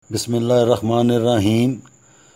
بسم اللہ الرحمن الرحیم۔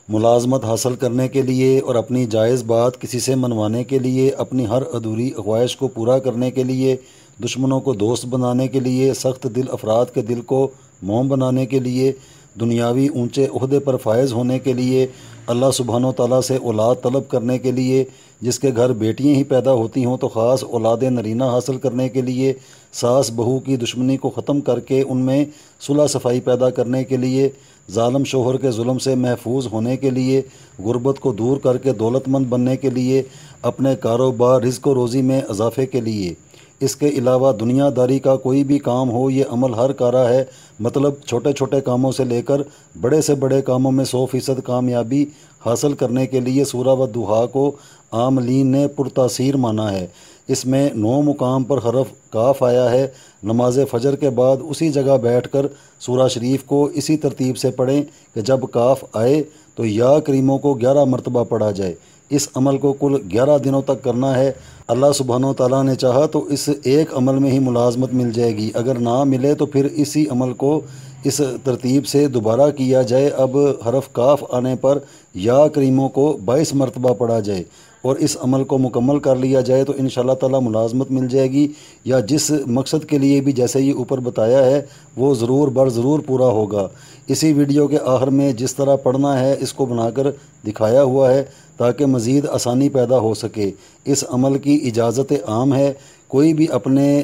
ملازمت حاصل کرنے کے لیے اور اپنی جائز بات کسی سے منوانے کے لیے، اپنی ہر ادھوری خواہش کو پورا کرنے کے لیے، دشمنوں کو دوست بنانے کے لیے، سخت دل افراد کے دل کو موم بنانے کے لیے، دنیاوی اونچے عہدے پر فائز ہونے کے لیے، اللہ سبحانہ و تعالیٰ سے اولاد طلب کرنے کے لیے، جس کے گھر بیٹیاں ہی پیدا ہوتی ہوں تو خاص اولاد نرینہ حاصل کرنے کے لیے، ساس بہو کی دشمنی کو ختم کر کے ان میں صلح صفائی پیدا کرنے کے لیے، ظالم شوہر کے ظلم سے محفوظ ہونے کے لیے، غربت کو دور کر کے دولت مند بننے کے لیے، اپنے کاروبار رزق و روزی میں اضافے کے لیے۔ اس کے علاوہ دنیا داری کا کوئی بھی کام ہو، یہ عمل ہر کارا ہے، مطلب چھوٹے چھوٹے کاموں سے لے کر بڑے سے بڑے کاموں میں 100% کامیابی حاصل کرنے کے لیے سورہ والضحیٰ کو عاملین نے پرتاثیر مانا ہے۔ اس میں 9 مقام پر حرف کاف آیا ہے۔ نماز فجر کے بعد اسی جگہ بیٹھ کر سورہ شریف کو اسی ترتیب سے پڑھیں کہ جب کاف آئے تو یا کریموں کو 11 مرتبہ پڑھا جائے۔ اس عمل کو کل 11 دنوں تک کرنا ہے۔ اللہ سبحانہ و تعالیٰ نے چاہا تو اس ایک عمل میں ہی ملازمت مل جائے گی، اگر نہ ملے تو پھر اسی عمل کو اس ترتیب سے دوبارہ کیا جائے۔ اب حرف کاف آنے پر یا کریموں کو 22 مرتبہ پڑھا جائے اور اس عمل کو مکمل کر لیا جائے تو انشاءاللہ تعالیٰ ملازمت مل جائے گی، یا جس مقصد کے لیے بھی جیسے یہ اوپر بتایا ہے وہ ضرور بر ضرور پورا ہوگا۔ اسی ویڈیو کے آخر میں جس طرح پڑھنا ہے اس کو بنا کر دکھایا ہوا ہے تاکہ مزید آسانی پیدا ہو سکے۔ اس عمل کی اجازت عام ہے، کوئی بھی اپنے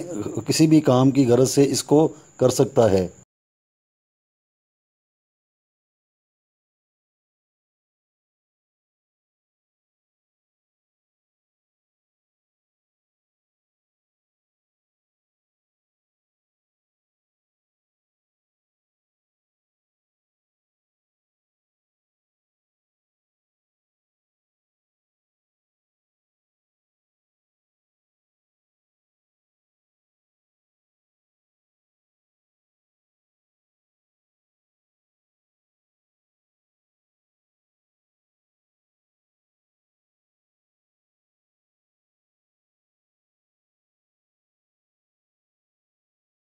کسی بھی کام کی غرض سے اس کو کر سکتا ہے۔